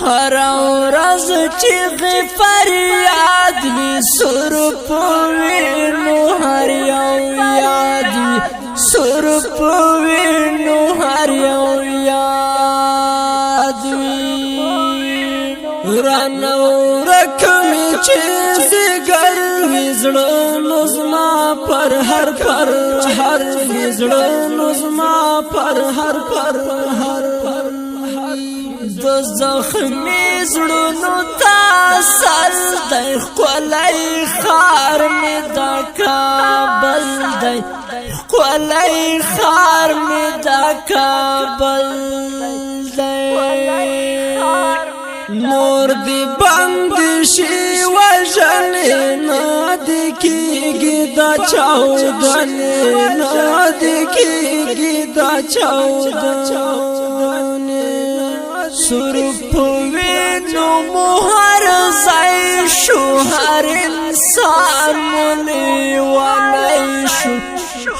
هر ورځ چې فریاد وي سر پوینو هر یو یاد وي سر پوینو هر یو یاد وي رانو رکمی چې زګر وزړه نظما پر هر وزړه نظما پر هر د زخمی زړونو تاثر دی ښکلی ښار مې د کابل دی ښکلی ښار مې د کابل دی نور دی بند شي وژنې نه دې کېږي دا چاودنې نه دې کېږي دا چاودنې سر پوینو مهر ځای شو هر انسان ملیونی شو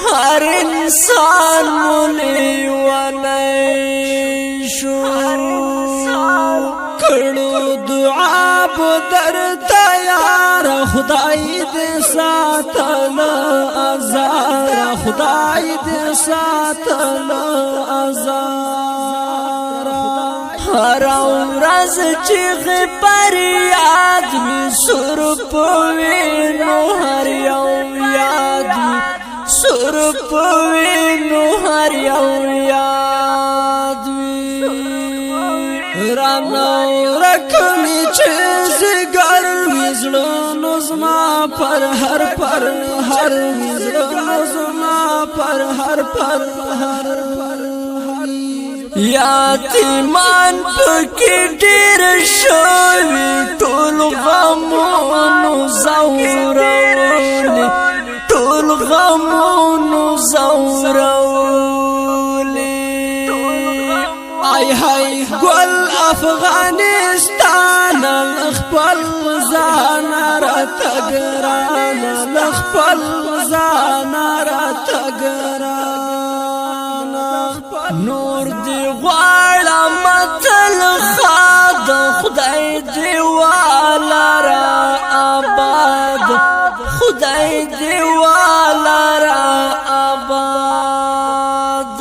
هر انسان ملیونی شو کړو دعا به درته یاره خدای دې ساتله ازاره خدای دې ساتله ازاره هر ورځ چې فریاد وي سر پوینو هر یو یاد وي سر پوینو هر یو یاد وي رانو رکمی چې زګر وزړه نظما پر هر وزړه نظما پر هر یاتیمان پکې ډېر شوي ټول غمونو زورولي ټول غمونو زورولي آی هاي ګل افغانستان خپل ځان راته ګران خپل ځان راته ګران نور دی غواړم تل خاد خدای دی والا را آباد خدای دی والا را آباد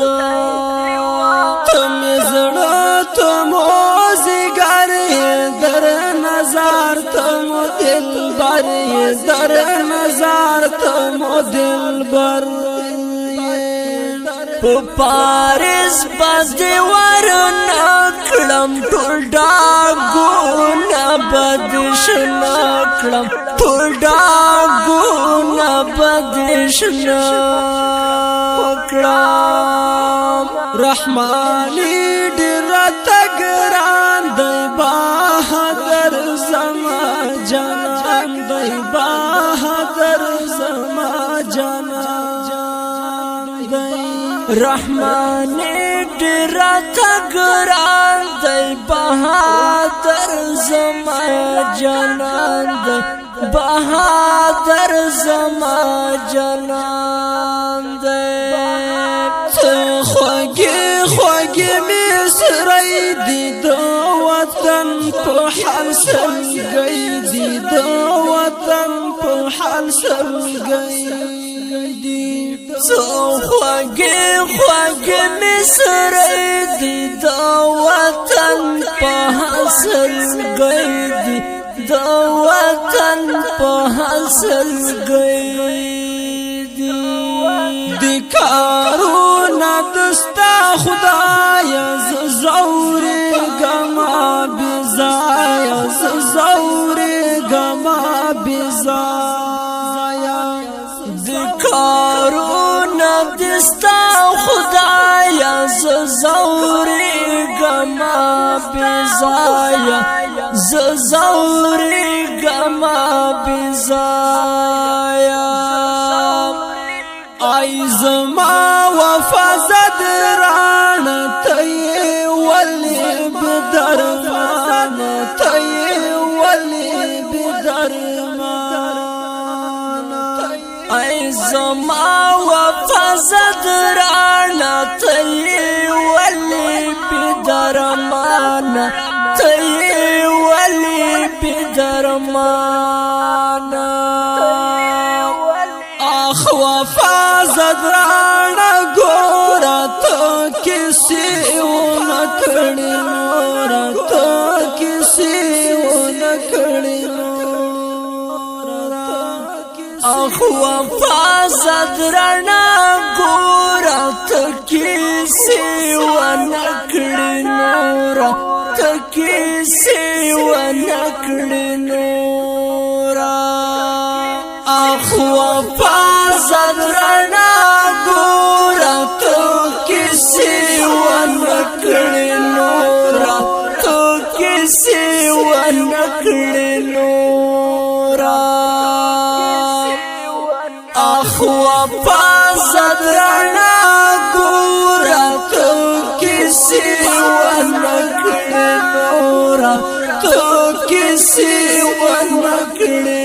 تم زړه تم زګر در نظر تم دلبر در نظر تم دلبر پاریس باندې ورنه کړم ټول ډاګونه بدشنه کړم ټول ډاګونه بدشنه کړم رحماني ډېر راته ګران دی بهادر زما جانان دی بهادر زما جانان دی رحمان ډېر راته ګران دی بهادر زما جانان دی بهادر زما جانان دی خوږې خوږې مصری دی د وطن په حال سلګۍ دی د وطن په حال سلګۍ خوږې خوږې مصری دی د وطن په حاصل گئی دی د وطن په حاصل گئی دی د کارونه دستا خدایا زوري ګما بزایا زوري ګما بزایا د کارونه دستا خدایا زوري ګما بزایا زوري ګما بزایا ای زما وفا زدران تی ولی بدرمان تی ولی بدرمان ای زما وفا زدران تی ولی بدرمان تی بدرمان اخ وفا زدرانا گورا تو کسی ونکڑی نورا تو کسی ونکڑی نورا اخ وفا زدرانا گورا تو کسی ونکڑی نورا تو کسی ونکڑی نورا اخ وفا زدرانا گورا تو کسی ونکڑی نورا تو کسی ونکڑی نورا اخ وفا زدرانا گورا تو کسی ونکڑی نورا تو کسی ونکڑی